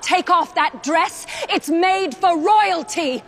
Take off that dress. It's made for royalty.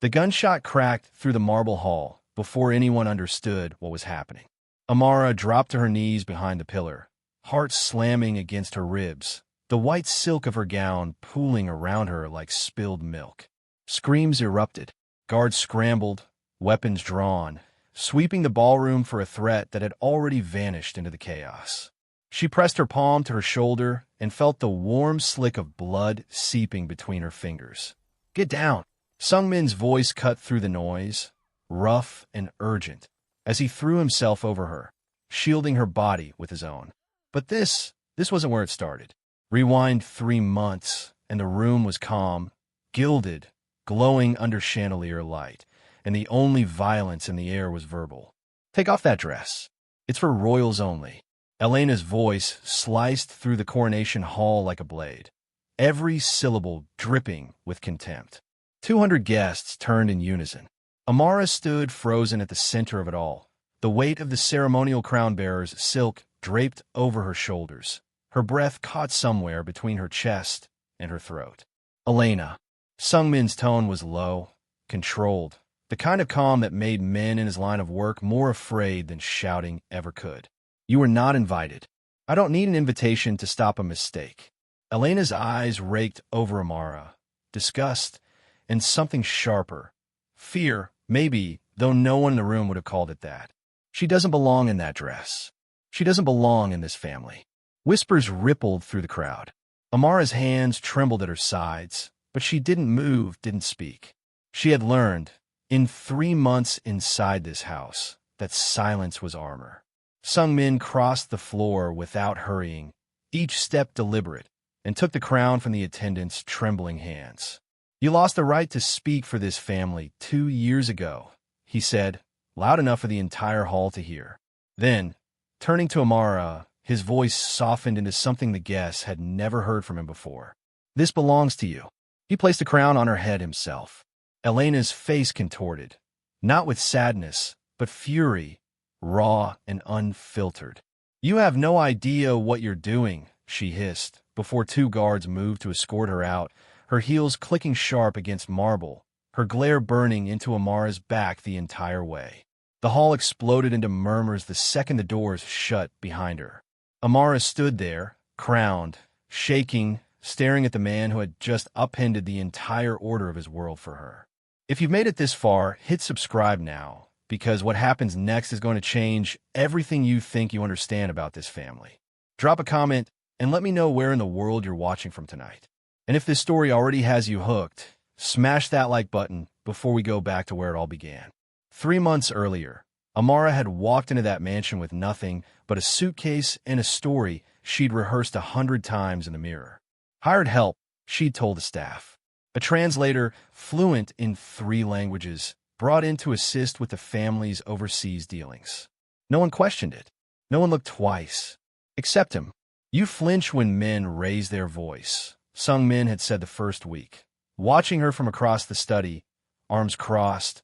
The gunshot cracked through the marble hall before anyone understood what was happening. Amara dropped to her knees behind the pillar, heart slamming against her ribs, the white silk of her gown pooling around her like spilled milk. Screams erupted. Guards scrambled, weapons drawn, sweeping the ballroom for a threat that had already vanished into the chaos. She pressed her palm to her shoulder and felt the warm slick of blood seeping between her fingers. "Get down!" Sungmin's voice cut through the noise, rough and urgent, as he threw himself over her, shielding her body with his own. But this wasn't where it started. Rewind 3 months, and the room was calm, gilded, glowing under chandelier light, and the only violence in the air was verbal. "Take off that dress. It's for royals only." Elena's voice sliced through the coronation hall like a blade, every syllable dripping with contempt. 200 guests turned in unison. Amara stood frozen at the center of it all, the weight of the ceremonial crown-bearer's silk draped over her shoulders. Her breath caught somewhere between her chest and her throat. "Elena." Sungmin's tone was low, controlled, the kind of calm that made men in his line of work more afraid than shouting ever could. "You were not invited. I don't need an invitation to stop a mistake." Elena's eyes raked over Amara, disgust, and something sharper. Fear, maybe, though no one in the room would have called it that. "She doesn't belong in that dress. She doesn't belong in this family." Whispers rippled through the crowd. Amara's hands trembled at her sides, but she didn't move, didn't speak. She had learned, in 3 months inside this house, that silence was armor. Sungmin crossed the floor without hurrying, each step deliberate, and took the crown from the attendant's trembling hands. "You lost the right to speak for this family 2 years ago," he said, loud enough for the entire hall to hear. Then, turning to Amara, his voice softened into something the guests had never heard from him before. "This belongs to you." He placed the crown on her head himself. Elena's face contorted, not with sadness, but fury, raw and unfiltered. "You have no idea what you're doing," she hissed, before 2 guards moved to escort her out, her heels clicking sharp against marble, her glare burning into Amara's back the entire way. The hall exploded into murmurs the second the doors shut behind her. Amara stood there, crowned, shaking, staring at the man who had just upended the entire order of his world for her. If you've made it this far, hit subscribe now, because what happens next is going to change everything you think you understand about this family. Drop a comment and let me know where in the world you're watching from tonight. And if this story already has you hooked, smash that like button before we go back to where it all began. 3 months earlier, Amara had walked into that mansion with nothing but a suitcase and a story she'd rehearsed 100 times in the mirror. Hired help, she'd told the staff. A translator fluent in 3 languages, brought in to assist with the family's overseas dealings. No one questioned it. No one looked twice. Except him. "You flinch when men raise their voice," Sungmin had said the first week, watching her from across the study, arms crossed,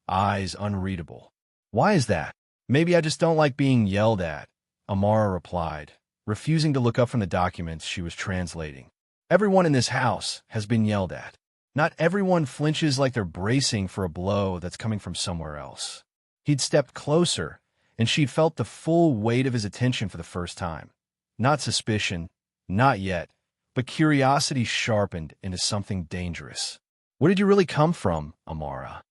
eyes unreadable. "Why is that?" "Maybe I just don't like being yelled at," Amara replied, refusing to look up from the documents she was translating. "Everyone in this house has been yelled at. Not everyone flinches like they're bracing for a blow that's coming from somewhere else." He'd stepped closer, and she'd felt the full weight of his attention for the first time. Not suspicion, not yet, but curiosity sharpened into something dangerous. "Where did you really come from, Amara?"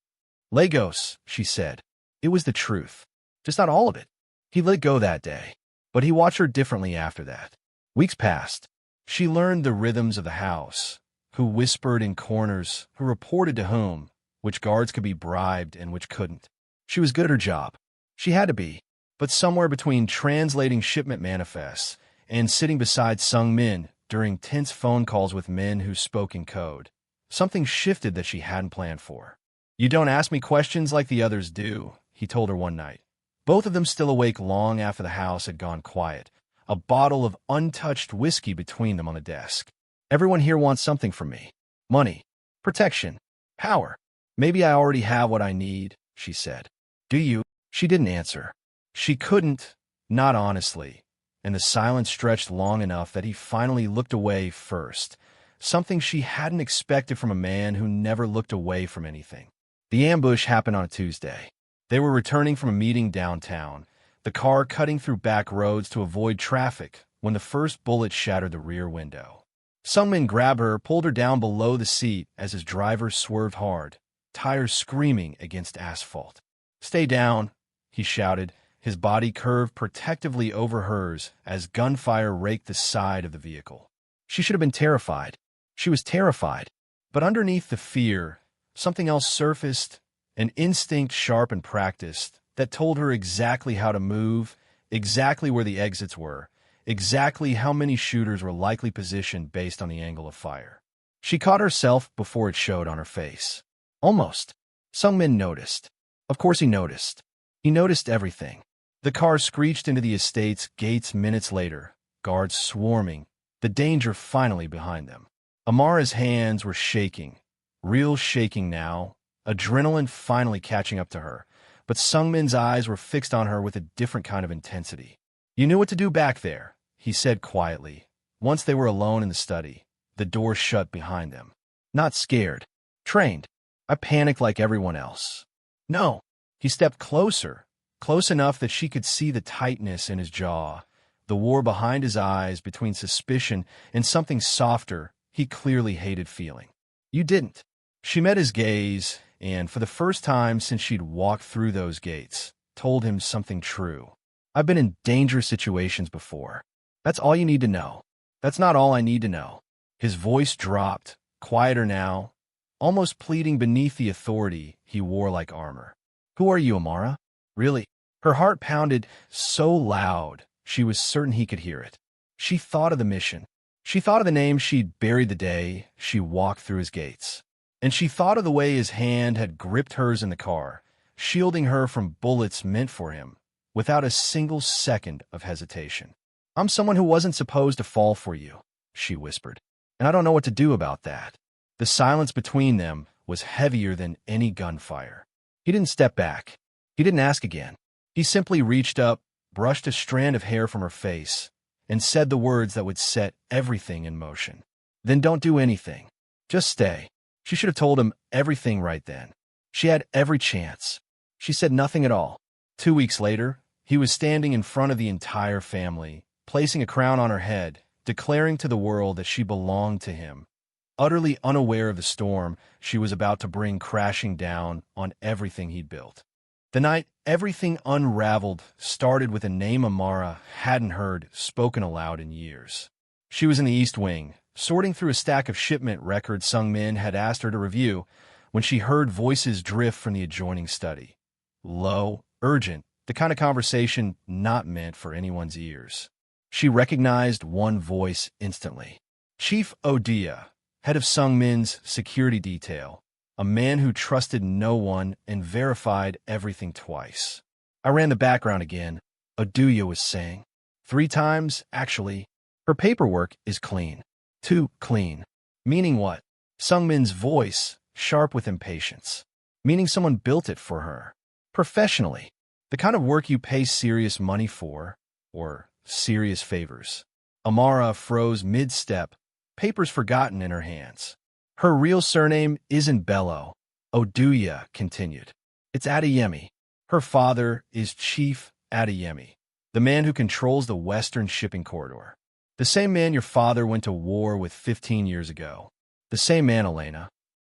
"Lagos," she said. It was the truth. Just not all of it. He let go that day, but he watched her differently after that. Weeks passed. She learned the rhythms of the house, who whispered in corners, who reported to whom, which guards could be bribed and which couldn't. She was good at her job. She had to be. But somewhere between translating shipment manifests and sitting beside Sungmin during tense phone calls with men who spoke in code, something shifted that she hadn't planned for. "You don't ask me questions like the others do," he told her one night. Both of them still awake long after the house had gone quiet, a bottle of untouched whiskey between them on the desk. "Everyone here wants something from me. Money, protection, power. Maybe I already have what I need," she said. "Do you?" She didn't answer. She couldn't, not honestly. and the silence stretched long enough that he finally looked away first, something she hadn't expected from a man who never looked away from anything. The ambush happened on a Tuesday. They were returning from a meeting downtown, the car cutting through back roads to avoid traffic when the first bullet shattered the rear window. Sungmin grabbed her, pulled her down below the seat as his driver swerved hard, tires screaming against asphalt. "Stay down," he shouted, his body curved protectively over hers as gunfire raked the side of the vehicle. She should have been terrified. She was terrified. But underneath the fear, something else surfaced, an instinct sharp and practiced that told her exactly how to move, exactly where the exits were, exactly how many shooters were likely positioned based on the angle of fire. She caught herself before it showed on her face. Almost. Sungmin noticed. Of course he noticed. He noticed everything. The car screeched into the estate's gates minutes later, guards swarming, the danger finally behind them. Amara's hands were shaking, real shaking now, adrenaline finally catching up to her, but Sungmin's eyes were fixed on her with a different kind of intensity. "You knew what to do back there," he said quietly, once they were alone in the study, the door shut behind them. "Not scared. Trained. I panicked like everyone else." "No." He stepped closer, close enough that she could see the tightness in his jaw, the war behind his eyes between suspicion and something softer he clearly hated feeling. "You didn't." She met his gaze, and for the first time since she'd walked through those gates, told him something true. "I've been in dangerous situations before. That's all you need to know. That's not all I need to know." His voice dropped, quieter now, almost pleading beneath the authority he wore like armor. "Who are you, Amara? Really?" Her heart pounded so loud she was certain he could hear it. She thought of the mission. She thought of the name she'd buried the day she walked through his gates. And she thought of the way his hand had gripped hers in the car, shielding her from bullets meant for him, without a single second of hesitation. "I'm someone who wasn't supposed to fall for you," she whispered, "and I don't know what to do about that." The silence between them was heavier than any gunfire. He didn't step back. He didn't ask again. He simply reached up, brushed a strand of hair from her face, and said the words that would set everything in motion. "Then don't do anything. Just stay." She should have told him everything right then. She had every chance. She said nothing at all. 2 weeks later, he was standing in front of the entire family, placing a crown on her head, declaring to the world that she belonged to him, utterly unaware of the storm she was about to bring crashing down on everything he'd built. The night everything unraveled started with a name Amara hadn't heard spoken aloud in years. She was in the East Wing, sorting through a stack of shipment records Sungmin had asked her to review, when she heard voices drift from the adjoining study. Low, urgent, the kind of conversation not meant for anyone's ears. She recognized one voice instantly. Chief Odia, head of Sungmin's security detail, a man who trusted no one and verified everything twice. "I ran the background again," Oduya was saying. 3 times, actually. "Her paperwork is clean. Too clean." "Meaning what?" Sungmin's voice, sharp with impatience. "Meaning someone built it for her. Professionally. The kind of work you pay serious money for, or serious favors." Amara froze mid-step, papers forgotten in her hands. "Her real surname isn't Bello," Oduya continued. "It's Adeyemi. Her father is Chief Adeyemi, the man who controls the Western shipping corridor. The same man your father went to war with 15 years ago. The same man, Elena."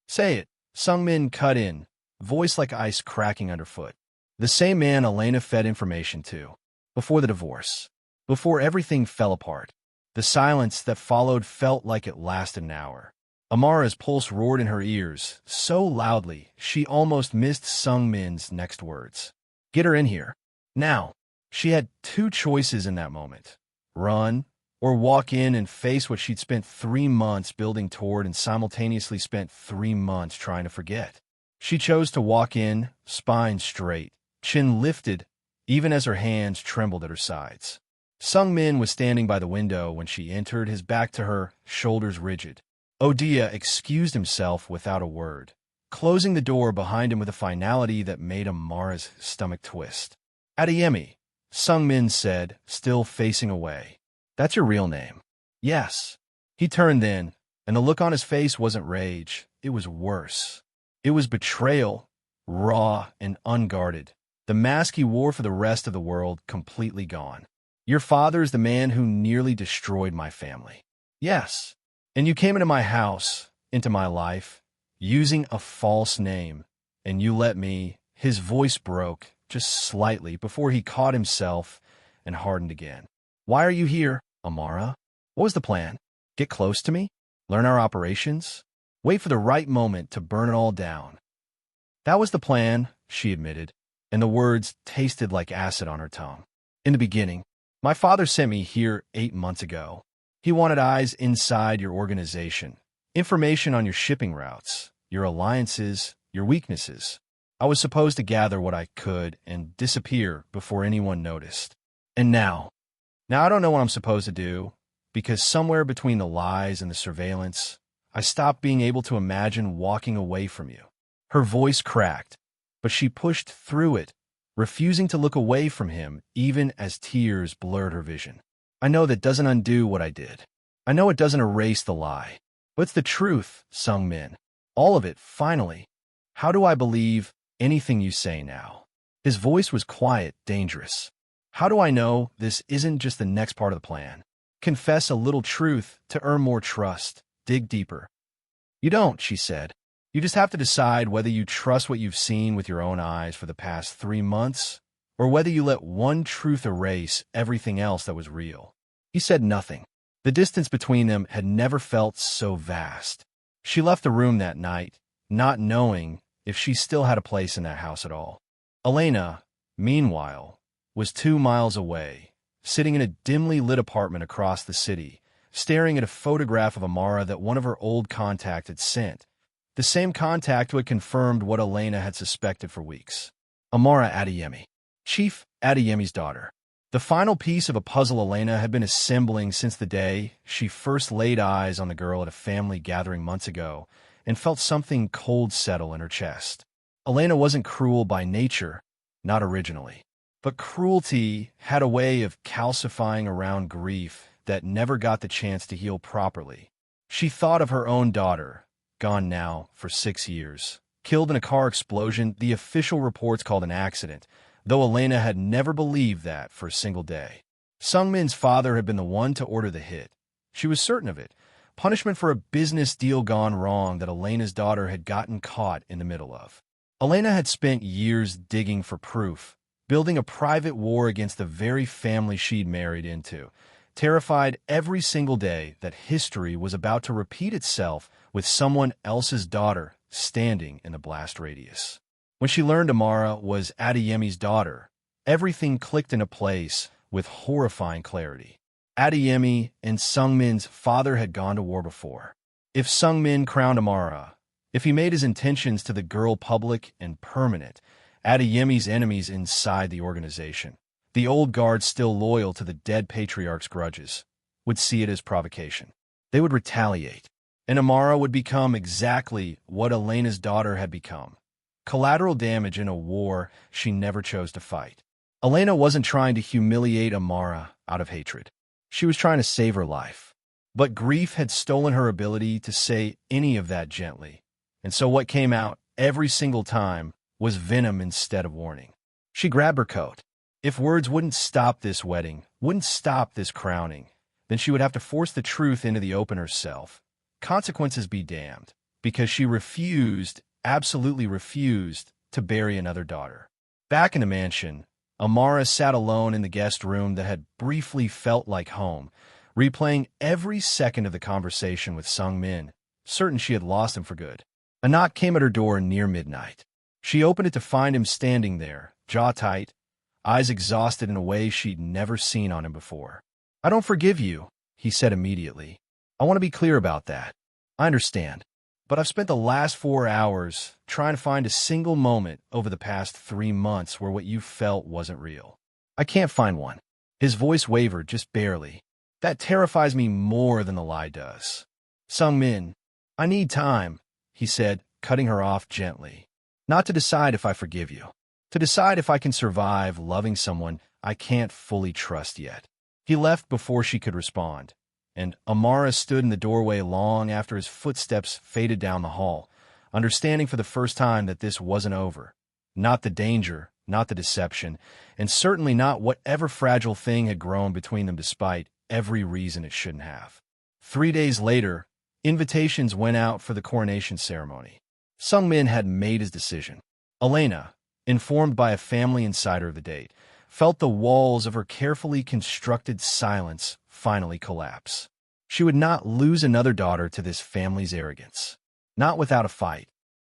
"Say it," Sungmin cut in, voice like ice cracking underfoot. "The same man Elena fed information to. Before the divorce. Before everything fell apart." The silence that followed felt like it lasted an hour. Amara's pulse roared in her ears, so loudly she almost missed Sungmin's next words. "Get her in here. Now." She had 2 choices in that moment. Run, or walk in and face what she'd spent 3 months building toward and simultaneously spent 3 months trying to forget. She chose to walk in, spine straight, chin lifted, even as her hands trembled at her sides. Sungmin was standing by the window when she entered, his back to her, shoulders rigid. Odia excused himself without a word, closing the door behind him with a finality that made Amara's stomach twist. "Adeyemi, Sung-min said, still facing away. That's your real name? Yes. He turned then, and the look on his face wasn't rage. It was worse. It was betrayal, raw and unguarded. The mask he wore for the rest of the world completely gone. Your father is the man who nearly destroyed my family. Yes. And you came into my house, into my life, using a false name, and you let me. His voice broke just slightly before he caught himself and hardened again. Why are you here, Amara? What was the plan? Get close to me? Learn our operations? Wait for the right moment to burn it all down. That was the plan, she admitted, and the words tasted like acid on her tongue. In the beginning, my father sent me here 8 months ago. He wanted eyes inside your organization, information on your shipping routes, your alliances, your weaknesses. I was supposed to gather what I could and disappear before anyone noticed. And now I don't know what I'm supposed to do, because somewhere between the lies and the surveillance, I stopped being able to imagine walking away from you. Her voice cracked, but she pushed through it, refusing to look away from him even as tears blurred her vision. I know that doesn't undo what I did. I know it doesn't erase the lie. But it's the truth, Sung-min. All of it, finally. How do I believe anything you say now? His voice was quiet, dangerous. How do I know this isn't just the next part of the plan? Confess a little truth to earn more trust. Dig deeper. You don't, she said. You just have to decide whether you trust what you've seen with your own eyes for the past 3 months, or whether you let one truth erase everything else that was real. He said nothing. The distance between them had never felt so vast. She left the room that night, not knowing if she still had a place in that house at all. Elena, meanwhile, was 2 miles away, sitting in a dimly lit apartment across the city, staring at a photograph of Amara that one of her old contacts had sent, the same contact who had confirmed what Elena had suspected for weeks. Amara Adeyemi, Chief Adeyemi's daughter. The final piece of a puzzle Elena had been assembling since the day she first laid eyes on the girl at a family gathering months ago and felt something cold settle in her chest. Elena wasn't cruel by nature, not originally. But cruelty had a way of calcifying around grief that never got the chance to heal properly. She thought of her own daughter, gone now for 6 years, killed in a car explosion the official reports called an accident, though Elena had never believed that for a single day. Sung-min's father had been the one to order the hit. She was certain of it. Punishment for a business deal gone wrong that Elena's daughter had gotten caught in the middle of. Elena had spent years digging for proof, building a private war against the very family she'd married into, terrified every single day that history was about to repeat itself with someone else's daughter standing in the blast radius. When she learned Amara was Adeyemi's daughter, everything clicked into place with horrifying clarity. Adeyemi and Sung-min's father had gone to war before. If Sung-min crowned Amara, if he made his intentions to the girl public and permanent, Adeyemi's enemies inside the organization, the old guard still loyal to the dead patriarch's grudges, would see it as provocation. They would retaliate, and Amara would become exactly what Elena's daughter had become. Collateral damage in a war she never chose to fight. Elena wasn't trying to humiliate Amara out of hatred. She was trying to save her life. But grief had stolen her ability to say any of that gently, and so what came out every single time was venom instead of warning. She grabbed her coat. If words wouldn't stop this wedding, wouldn't stop this crowning, then she would have to force the truth into the open herself. Consequences be damned, because she refused, absolutely refused, to bury another daughter. Back in the mansion, Amara sat alone in the guest room that had briefly felt like home, replaying every second of the conversation with Sung-min, certain she had lost him for good. A knock came at her door near midnight. She opened it to find him standing there, jaw tight, eyes exhausted in a way she'd never seen on him before. "I don't forgive you," he said immediately. "I want to be clear about that. I understand. But I've spent the last 4 hours trying to find a single moment over the past 3 months where what you felt wasn't real. I can't find one." His voice wavered just barely. "That terrifies me more than the lie does. Sung-min, I need time," he said, cutting her off gently. "Not to decide if I forgive you. To decide if I can survive loving someone I can't fully trust yet." He left before she could respond, and Amara stood in the doorway long after his footsteps faded down the hall, understanding for the first time that this wasn't over. Not the danger, not the deception, and certainly not whatever fragile thing had grown between them despite every reason it shouldn't have. 3 days later, invitations went out for the coronation ceremony. Sung-min had made his decision. Elena, informed by a family insider of the date, felt the walls of her carefully constructed silence finally collapse. She would not lose another daughter to this family's arrogance. Not without a fight.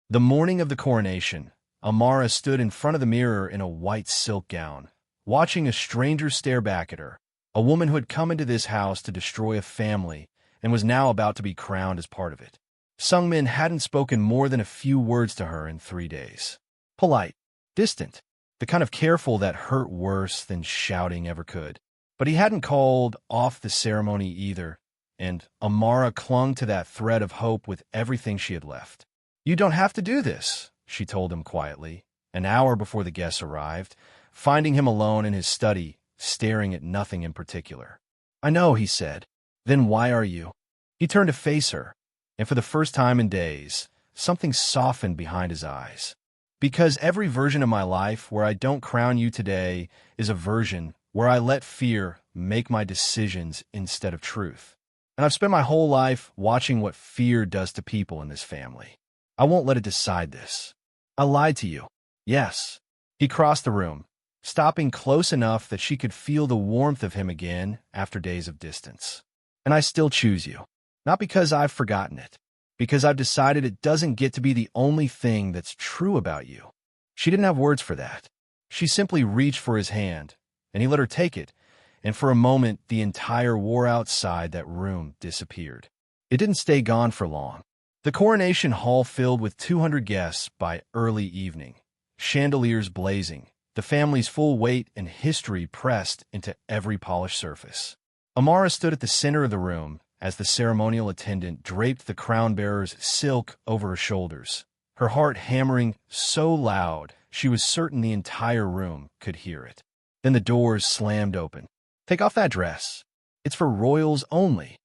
The morning of the coronation, Amara stood in front of the mirror in a white silk gown, watching a stranger stare back at her, a woman who had come into this house to destroy a family and was now about to be crowned as part of it. Sung-min hadn't spoken more than a few words to her in 3 days. Polite, distant, the kind of careful that hurt worse than shouting ever could. But he hadn't called off the ceremony either, and Amara clung to that thread of hope with everything she had left. "You don't have to do this," she told him quietly, an hour before the guests arrived, finding him alone in his study, staring at nothing in particular. "I know," he said. "Then why are you?" He turned to face her, and for the first time in days, something softened behind his eyes. "Because every version of my life where I don't crown you today is a version where I let fear make my decisions instead of truth. And I've spent my whole life watching what fear does to people in this family. I won't let it decide this. I lied to you. Yes." He crossed the room, stopping close enough that she could feel the warmth of him again after days of distance. "And I still choose you. Not because I've forgotten it. Because I've decided it doesn't get to be the only thing that's true about you." She didn't have words for that. She simply reached for his hand, and he let her take it, and for a moment the entire war outside that room disappeared. It didn't stay gone for long. The coronation hall filled with 200 guests by early evening, chandeliers blazing, the family's full weight and history pressed into every polished surface. Amara stood at the center of the room as the ceremonial attendant draped the crown-bearer's silk over her shoulders, her heart hammering so loud she was certain the entire room could hear it. Then the doors slammed open. "Take off that dress. It's for royals only."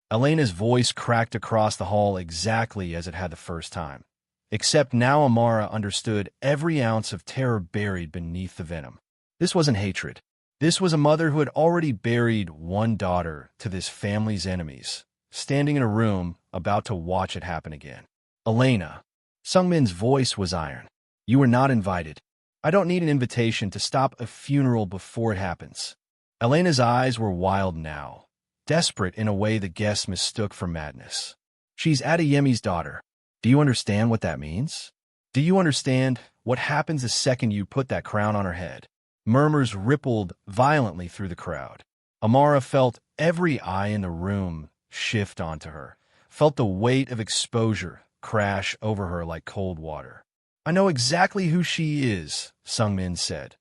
Elena's voice cracked across the hall exactly as it had the first time, except now Amara understood every ounce of terror buried beneath the venom. This wasn't hatred. This was a mother who had already buried one daughter to this family's enemies, standing in a room about to watch it happen again. "Elena." Sung-min's voice was iron. "You were not invited. I don't need an invitation to stop a funeral before it happens." Elena's eyes were wild now, desperate in a way the guests mistook for madness. "She's Adeyemi's daughter. Do you understand what that means? Do you understand what happens the second you put that crown on her head?" Murmurs rippled violently through the crowd. Amara felt every eye in the room shift onto her, felt the weight of exposure crash over her like cold water. "I know exactly who she is," Sung-min said,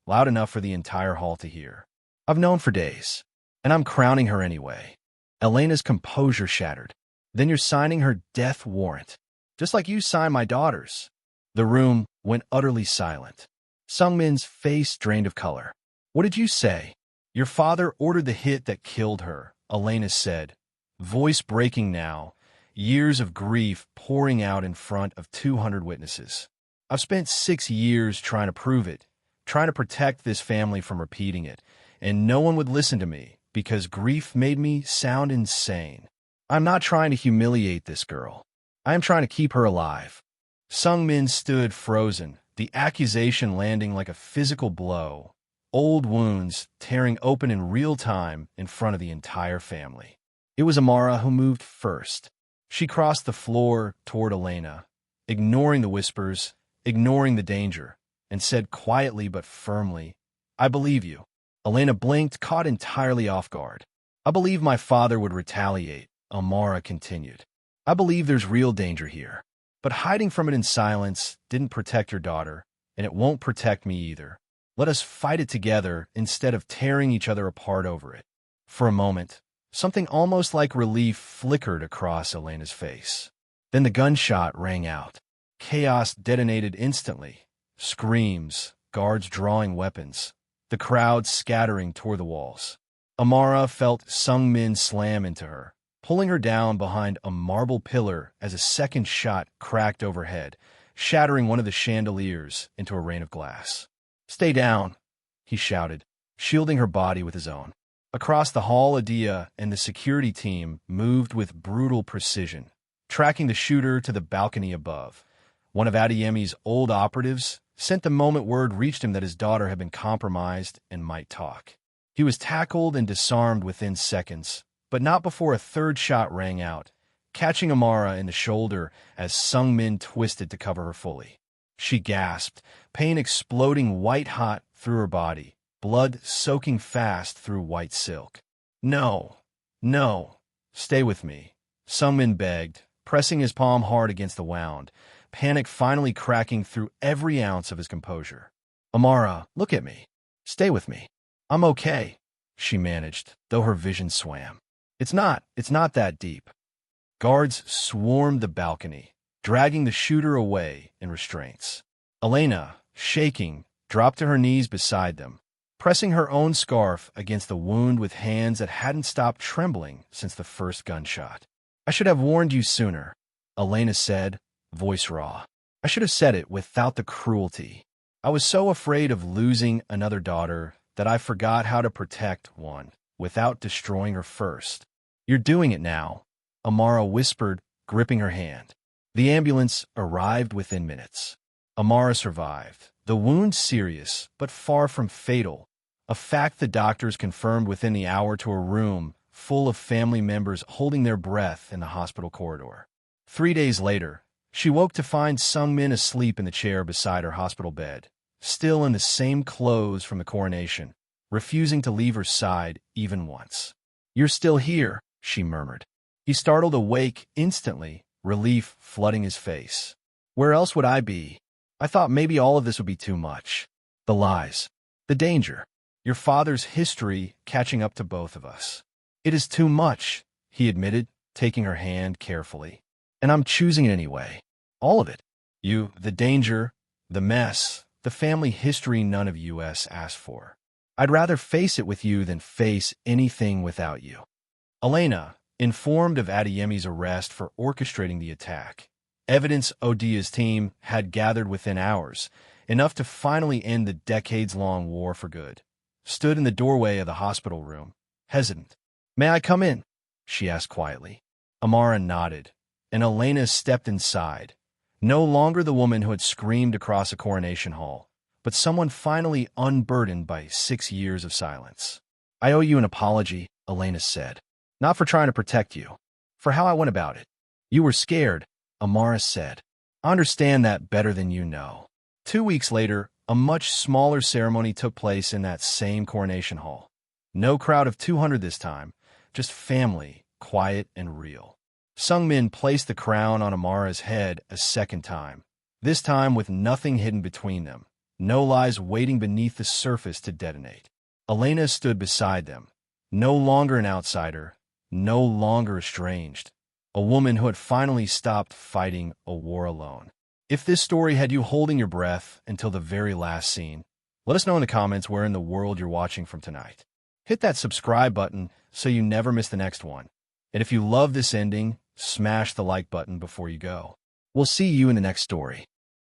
loud enough for the entire hall to hear. "I've known for days, and I'm crowning her anyway." Elena's composure shattered. "Then you're signing her death warrant, just like you signed my daughter's." The room went utterly silent. Sung-min's face drained of color. "What did you say?" "Your father ordered the hit that killed her," Elena said, voice breaking now, years of grief pouring out in front of 200 witnesses. "I've spent 6 years trying to prove it, trying to protect this family from repeating it, and no one would listen to me because grief made me sound insane. I'm not trying to humiliate this girl. I am trying to keep her alive." Sung-min stood frozen, the accusation landing like a physical blow, old wounds tearing open in real time in front of the entire family. It was Amara who moved first. She crossed the floor toward Elena, ignoring the whispers, ignoring the danger, and said quietly but firmly, "I believe you." Elena blinked, caught entirely off guard. "I believe my father would retaliate," Amara continued. "I believe there's real danger here. But hiding from it in silence didn't protect your daughter, and it won't protect me either. Let us fight it together instead of tearing each other apart over it." For a moment, something almost like relief flickered across Elena's face. Then the gunshot rang out. Chaos detonated instantly. Screams, guards drawing weapons, the crowd scattering toward the walls. Amara felt Sung-min slam into her, pulling her down behind a marble pillar as a second shot cracked overhead, shattering one of the chandeliers into a rain of glass. "Stay down," he shouted, shielding her body with his own. Across the hall, Adia and the security team moved with brutal precision, tracking the shooter to the balcony above. One of Adeyemi's old operatives sent the moment word reached him that his daughter had been compromised and might talk. He was tackled and disarmed within seconds, but not before a third shot rang out, catching Amara in the shoulder as Sung-min twisted to cover her fully. She gasped, pain exploding white-hot through her body, blood soaking fast through white silk. "No, no, stay with me," Sung-min begged, pressing his palm hard against the wound, panic finally cracking through every ounce of his composure. "Amara, look at me. Stay with me. I'm okay," she managed, though her vision swam. It's not that deep." Guards swarmed the balcony, dragging the shooter away in restraints. Elena, shaking, dropped to her knees beside them, pressing her own scarf against the wound with hands that hadn't stopped trembling since the first gunshot. "I should have warned you sooner," Elena said, voice raw. "I should have said it without the cruelty. I was so afraid of losing another daughter that I forgot how to protect one without destroying her first." "You're doing it now," Amara whispered, gripping her hand. The ambulance arrived within minutes. Amara survived, the wound serious but far from fatal, a fact the doctors confirmed within the hour to a room full of family members holding their breath in the hospital corridor. 3 days later, she woke to find Sung-min asleep in the chair beside her hospital bed, still in the same clothes from the coronation, refusing to leave her side even once. "You're still here," she murmured. He startled awake instantly, relief flooding his face. "Where else would I be? I thought maybe all of this would be too much. The lies, the danger, your father's history catching up to both of us. It is too much," he admitted, taking her hand carefully. "And I'm choosing it anyway. All of it. You, the danger, the mess, the family history none of us asked for. I'd rather face it with you than face anything without you." Elena, informed of Adeyemi's arrest for orchestrating the attack, evidence Odia's team had gathered within hours, enough to finally end the decades-long war for good, stood in the doorway of the hospital room, hesitant. "May I come in?" she asked quietly. Amara nodded, and Elena stepped inside, no longer the woman who had screamed across a coronation hall, but someone finally unburdened by 6 years of silence. "I owe you an apology," Elena said. "Not for trying to protect you, for how I went about it." "You were scared," Amara said. "I understand that better than you know." 2 weeks later, a much smaller ceremony took place in that same coronation hall. No crowd of 200 this time, just family, quiet and real. Sung-min placed the crown on Amara's head a second time, this time with nothing hidden between them, no lies waiting beneath the surface to detonate. Elena stood beside them, no longer an outsider, no longer estranged, a woman who had finally stopped fighting a war alone. If this story had you holding your breath until the very last scene, let us know in the comments where in the world you're watching from tonight. Hit that subscribe button so you never miss the next one. And if you love this ending, smash the like button before you go. We'll see you in the next story.